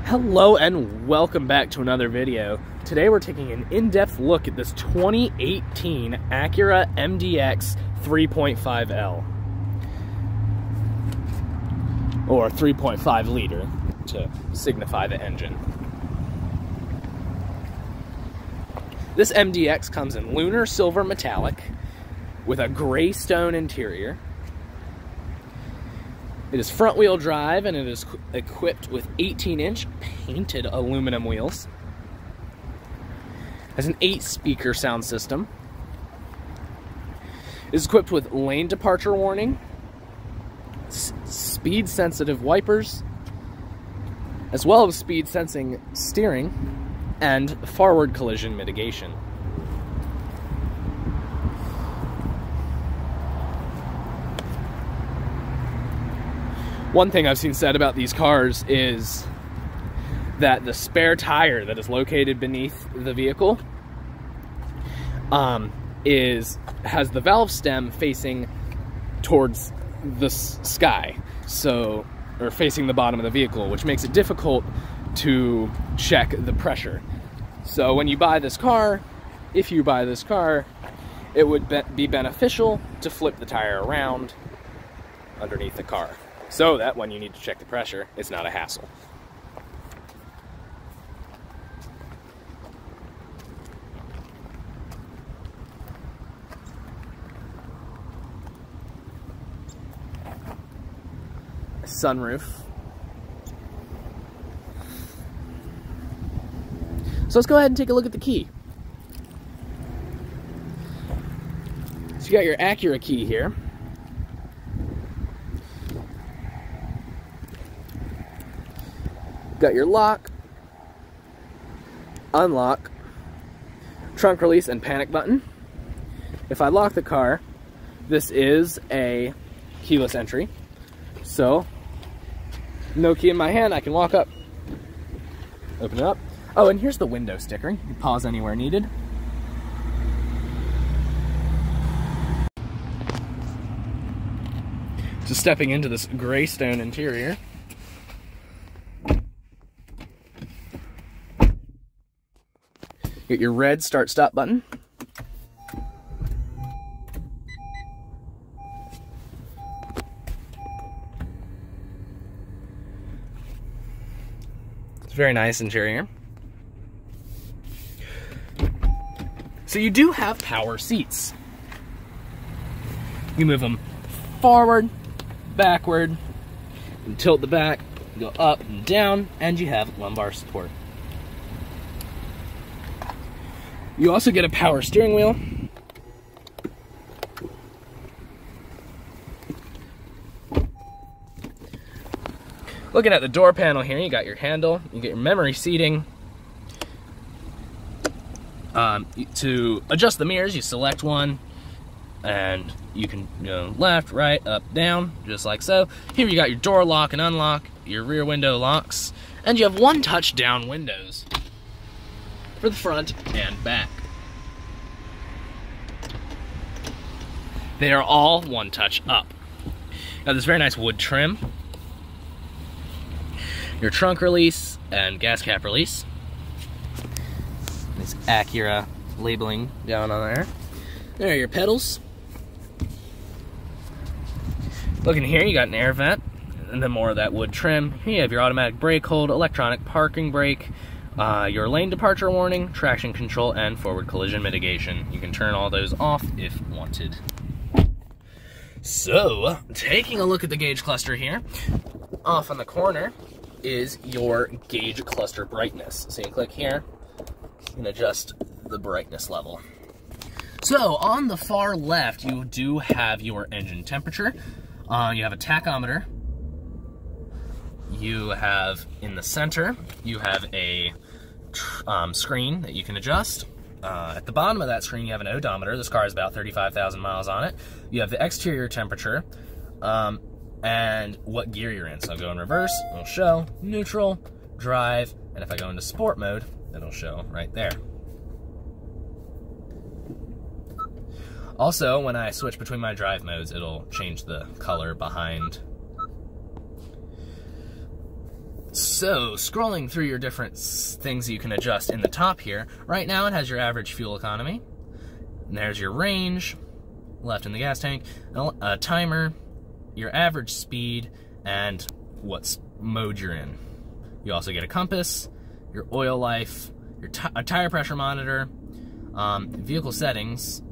Hello and welcome back to another video. Today we're taking an in-depth look at this 2018 Acura MDX 3.5L. Or 3.5 liter to signify the engine. This MDX comes in lunar silver metallic with a gray stone interior. It is front-wheel drive, and it is equipped with 18-inch painted aluminum wheels. It has an 8-speaker sound system. It is equipped with lane departure warning, speed-sensitive wipers, as well as speed-sensing steering, and forward collision mitigation. One thing I've seen said about these cars is that the spare tire that is located beneath the vehicle has the valve stem facing towards the sky, or facing the bottom of the vehicle, which makes it difficult to check the pressure. So when you buy this car, if you buy this car, it would be beneficial to flip the tire around underneath the car, so that when you need to check the pressure, it's not a hassle. Sunroof. So let's go ahead and take a look at the key. So you got your Acura key here. Got your lock, unlock, trunk release, and panic button. If I lock the car, this is a keyless entry. So, no key in my hand, I can walk up, open it up. Oh, and here's the window sticker. You can pause anywhere needed. Just stepping into this gray stone interior. Get your red start-stop button. It's a very nice interior. So you do have power seats. You move them forward, backward, and tilt the back, go up and down, and you have lumbar support. You also get a power steering wheel. Looking at the door panel here, you got your handle, you get your memory seating. To adjust the mirrors, you select one, and you can go left, right, up, down, just like so. Here you got your door lock and unlock, your rear window locks, and you have one-touch down windows for the front and back. They are all one touch up. Got this very nice wood trim, your trunk release and gas cap release, this Acura labeling down on there. There are your pedals. Looking here, you got an air vent, and then more of that wood trim. Here you have your automatic brake hold, electronic parking brake, your lane departure warning, traction control, and forward collision mitigation. You can turn all those off if wanted. So, taking a look at the gauge cluster here, off on the corner is your gauge cluster brightness. So you can click here and adjust the brightness level. So, on the far left, you do have your engine temperature. You have a tachometer. You have, in the center, you have a screen that you can adjust. At the bottom of that screen, you have an odometer. This car has about 35,000 miles on it. You have the exterior temperature, and what gear you're in. So I'll go in reverse, it'll show, neutral, drive, and if I go into sport mode, it'll show right there. Also, when I switch between my drive modes, it'll change the color behind So, scrolling through your different things you can adjust in the top here, right now it has your average fuel economy, and there's your range, left in the gas tank, a timer, your average speed, and what mode you're in. You also get a compass, your oil life, your a tire pressure monitor, vehicle settings.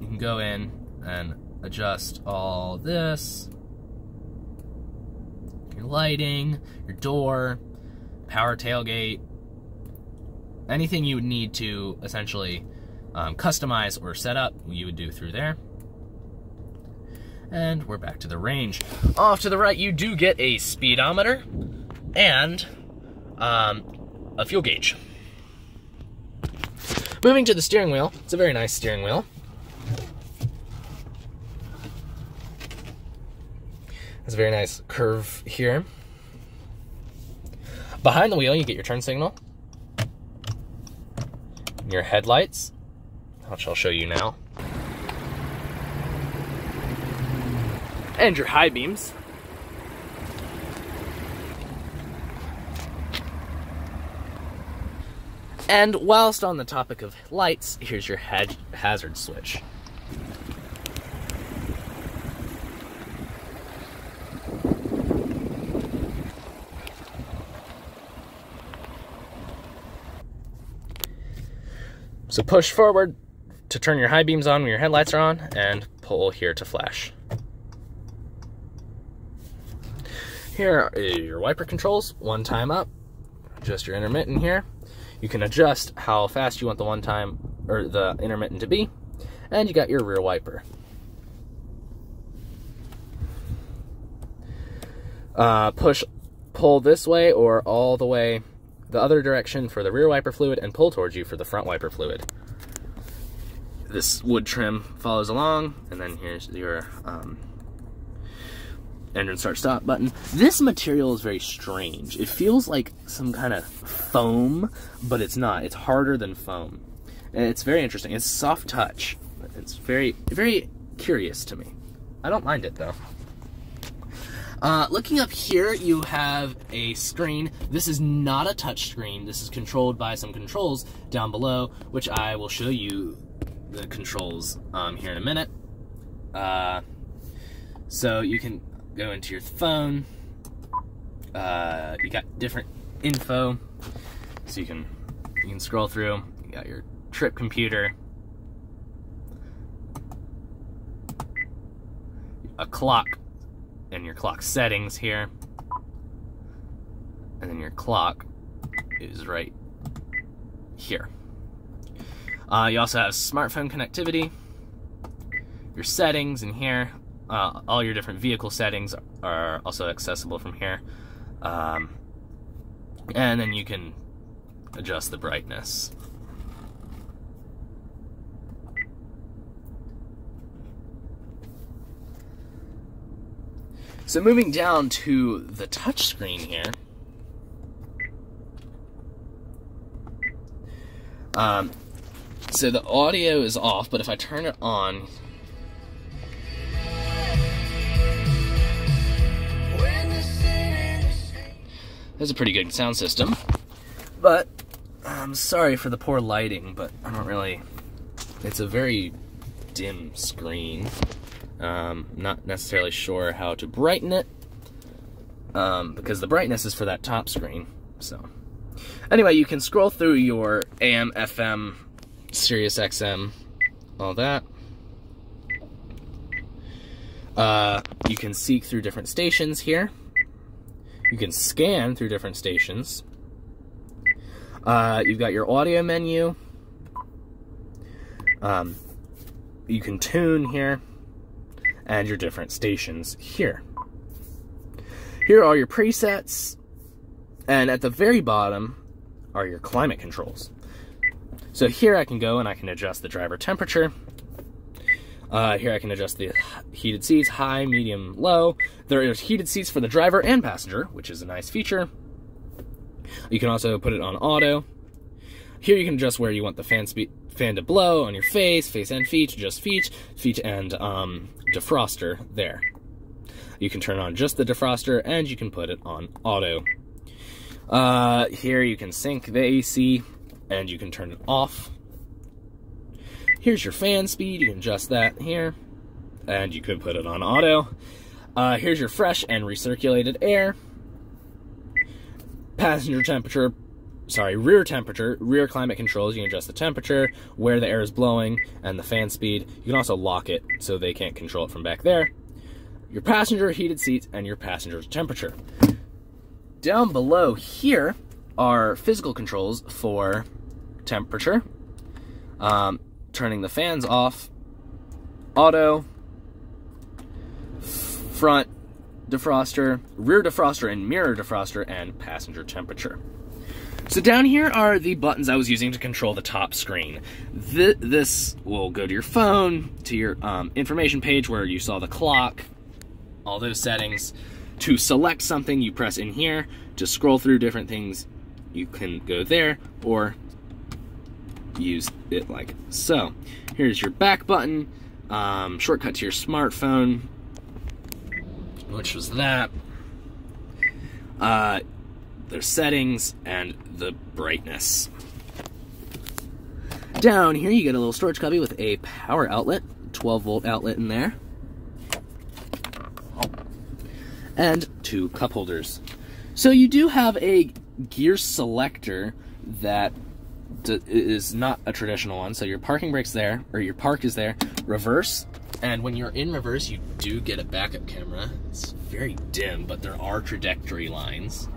You can go in and adjust all this. Your lighting, your door, power tailgate, anything you would need to essentially customize or set up, you would do through there. And we're back to the range. Off to the right, you do get a speedometer and a fuel gauge. Moving to the steering wheel, it's a very nice steering wheel. It's a very nice curve here. Behind the wheel, you get your turn signal, your headlights, which I'll show you now, and your high beams. And whilst on the topic of lights, here's your hazard switch. So push forward to turn your high beams on when your headlights are on, and pull here to flash. Here are your wiper controls. One time up, adjust your intermittent here. You can adjust how fast you want the one time or the intermittent to be, and you got your rear wiper. Pull this way or all the way the other direction for the rear wiper fluid, and pull towards you for the front wiper fluid. This wood trim follows along, and then here's your engine start stop button. This material is very strange. It feels like some kind of foam, but it's not. It's harder than foam. And it's very interesting. It's soft touch. It's very, very curious to me. I don't mind it though. Looking up here, you have a screen. This is not a touch screen. This is controlled by some controls down below, which I will show you the controls here in a minute. So you can go into your phone. You got different info, so you can scroll through. You got your trip computer, a clock, and your clock settings here, and then your clock is right here. You also have smartphone connectivity, your settings in here. All your different vehicle settings are also accessible from here. And then you can adjust the brightness. So moving down to the touch screen here, so the audio is off, but if I turn it on, there's a pretty good sound system. But I'm sorry for the poor lighting, but I don't really, it's a very dim screen. Not necessarily sure how to brighten it, because the brightness is for that top screen. So anyway, you can scroll through your AM, FM, Sirius XM, all that. You can seek through different stations here. You can scan through different stations. You've got your audio menu. You can tune here, and your different stations here. Here are your presets, and at the very bottom are your climate controls. So here I can go and I can adjust the driver temperature. Here I can adjust the heated seats, high, medium, low. There is heated seats for the driver and passenger, which is a nice feature. You can also put it on auto. Here you can adjust where you want the fan to blow, on your face and feet, just feet and defroster there. You can turn on just the defroster, and you can put it on auto Here you can sync the AC, and you can turn it off. Here's your fan speed, you can adjust that here, and you could put it on auto. Here's your fresh and recirculated air. Passenger temperature, rear temperature, rear climate controls, you can adjust the temperature, where the air is blowing, and the fan speed. You can also lock it so they can't control it from back there. Your passenger heated seats and your passenger temperature. Down below here are physical controls for temperature, turning the fans off, auto, front defroster, rear defroster and mirror defroster, and passenger temperature. So down here are the buttons I was using to control the top screen. This will go to your phone, to your information page where you saw the clock, all those settings. To select something, you press in here. To scroll through different things, you can go there or use it like so. Here's your back button, shortcut to your smartphone, which was that. The settings and the brightness. Down here you get a little storage cubby with a power outlet, 12-volt outlet in there, and 2 cup holders. So you do have a gear selector that is not a traditional one. So your parking brake's there, or your park is there, reverse, and when you're in reverse you do get a backup camera. It's very dim, but there are trajectory lines.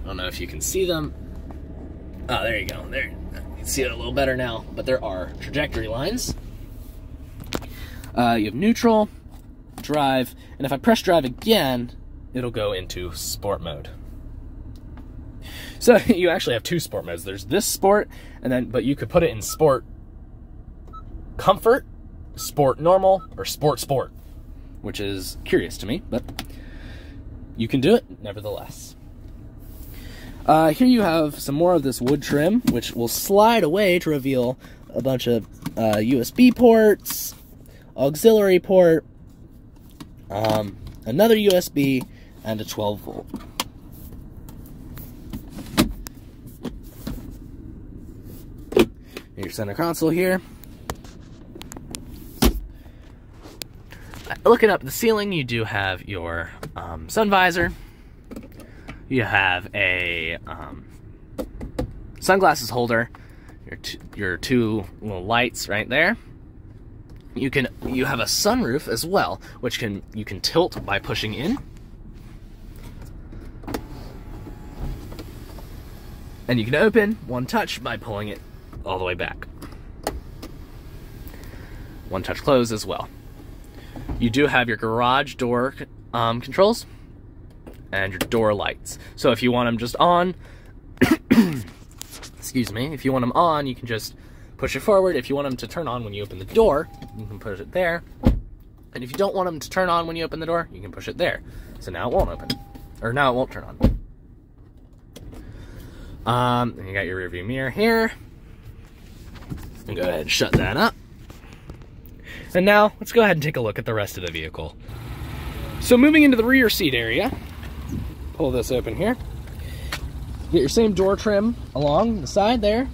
I don't know if you can see them. Oh, there you go. There, you can see it a little better now, but there are trajectory lines. You have neutral, drive, and if I press drive again, it'll go into sport mode. So you actually have 2 sport modes. There's this sport, and then, but you could put it in sport comfort, sport normal, or sport, which is curious to me, but you can do it nevertheless. Here you have some more of this wood trim, which will slide away to reveal a bunch of USB ports, auxiliary port, another USB, and a 12-volt. Your center console here. Looking up the ceiling, you do have your sun visor. You have a sunglasses holder, your 2 little lights right there. You have a sunroof as well, which you can tilt by pushing in. And you can open one touch by pulling it all the way back. One touch close as well. You do have your garage door controls and your door lights. So if you want them just on, excuse me, if you want them on, you can just push it forward. If you want them to turn on when you open the door, you can push it there. And if you don't want them to turn on when you open the door, you can push it there. So now it won't open. Or now it won't turn on. And you got your rear view mirror here. And go ahead and shut that up. And now, let's go ahead and take a look at the rest of the vehicle. So moving into the rear seat area, pull this open here. Get your same door trim along the side there.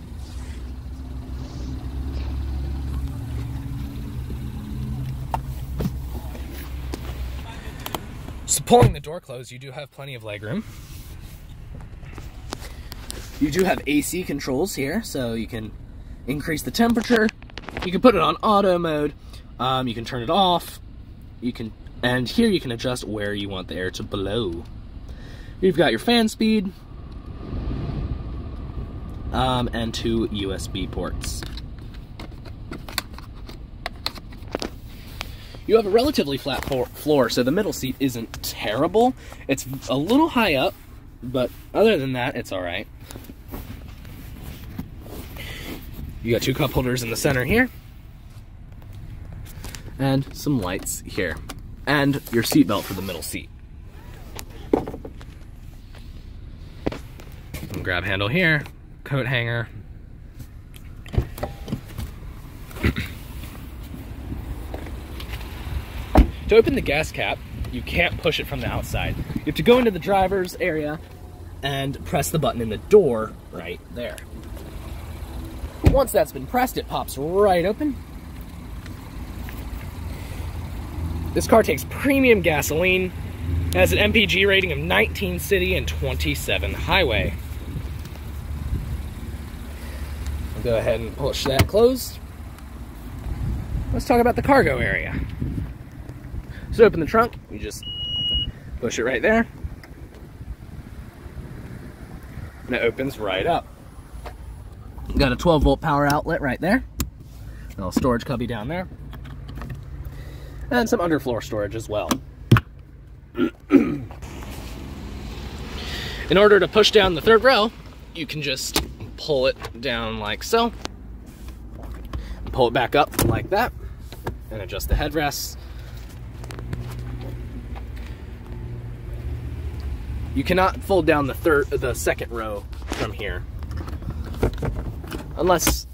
So pulling the door closed, you do have plenty of legroom. You do have AC controls here, so you can increase the temperature. You can put it on auto mode. You can turn it off. And here you can adjust where you want the air to blow. You've got your fan speed, and 2 USB ports. You have a relatively flat floor, so the middle seat isn't terrible. It's a little high up, but other than that, it's all right. You got 2 cup holders in the center here, and some lights here, and your seat belt for the middle seat. Some grab handle here, coat hanger. To open the gas cap, you can't push it from the outside. You have to go into the driver's area and press the button in the door right there. Once that's been pressed, it pops right open. This car takes premium gasoline, has an MPG rating of 19 city and 27 highway. I'll go ahead and push that closed. Let's talk about the cargo area. So open the trunk, you just push it right there, and it opens right up. Got a 12-volt power outlet right there, a little storage cubby down there, and some underfloor storage as well. In order to push down the third row, you can just pull it down like so, pull it back up like that, and adjust the headrests. You cannot fold down the second row from here, unless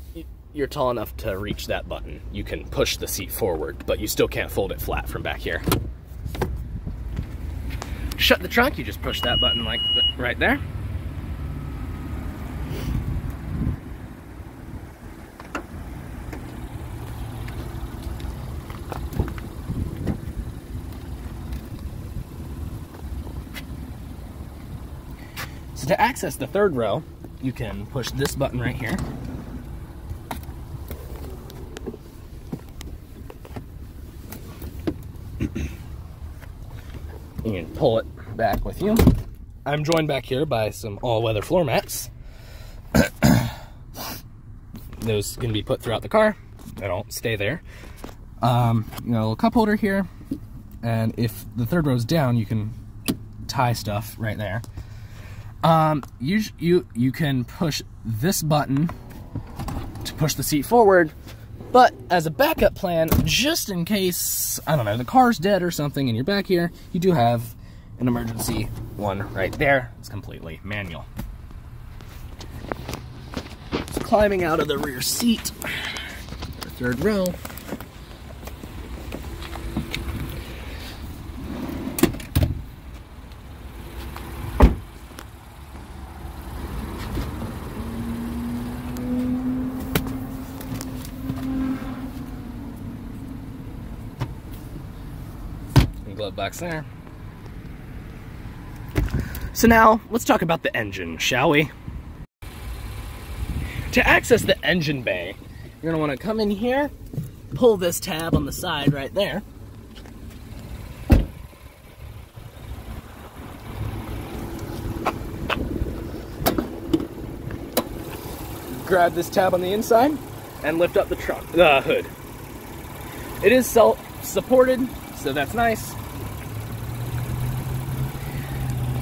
you're tall enough to reach that button. You can push the seat forward, but you still can't fold it flat from back here. Shut the trunk, you just push that button like right there. So to access the third row, you can push this button right here. You can pull it back with you. I'm joined back here by some all-weather floor mats. Those can be put throughout the car. They don't stay there. You know, a little cup holder here, and if the third row's down, you can tie stuff right there. You can push this button to push the seat forward, but as a backup plan, just in case, I don't know, the car's dead or something and you're back here, you do have an emergency one right there. It's completely manual. It's climbing out of the rear seat, the third row. Glove box there. So now, let's talk about the engine, shall we? To access the engine bay, you're going to want to come in here, pull this tab on the side right there. Grab this tab on the inside and lift up the hood. It is self-supported, so that's nice.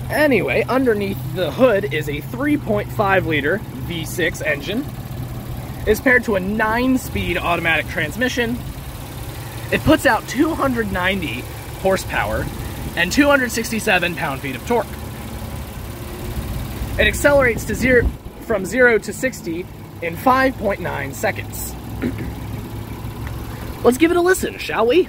Anyway, underneath the hood is a 3.5 liter V6 engine. It's paired to a 9-speed automatic transmission. It puts out 290 horsepower and 267 pound-feet of torque. It accelerates to from 0 to 60 in 5.9 seconds. Let's give it a listen, shall we?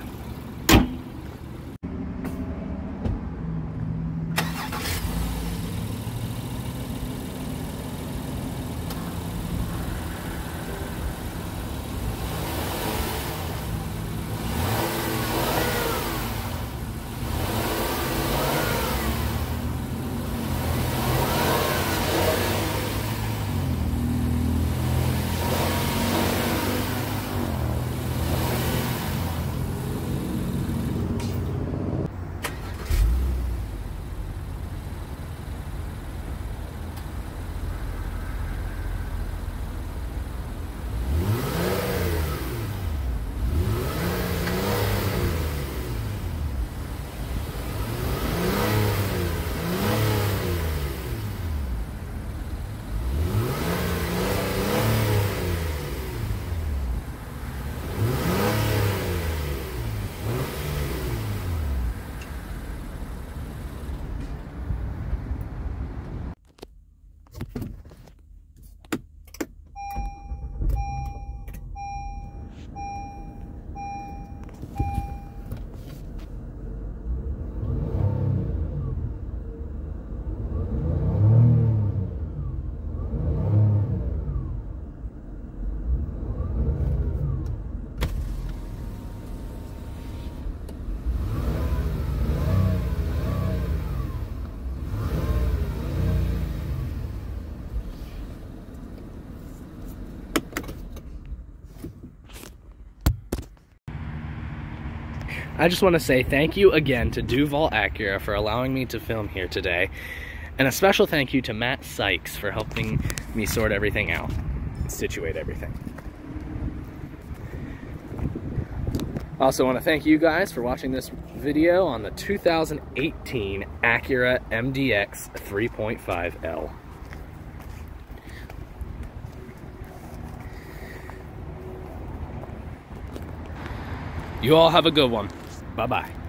I just want to say thank you again to Duval Acura for allowing me to film here today. And a special thank you to Matt Sykes for helping me sort everything out, situate everything. I also want to thank you guys for watching this video on the 2018 Acura MDX 3.5L. You all have a good one. Bye-bye.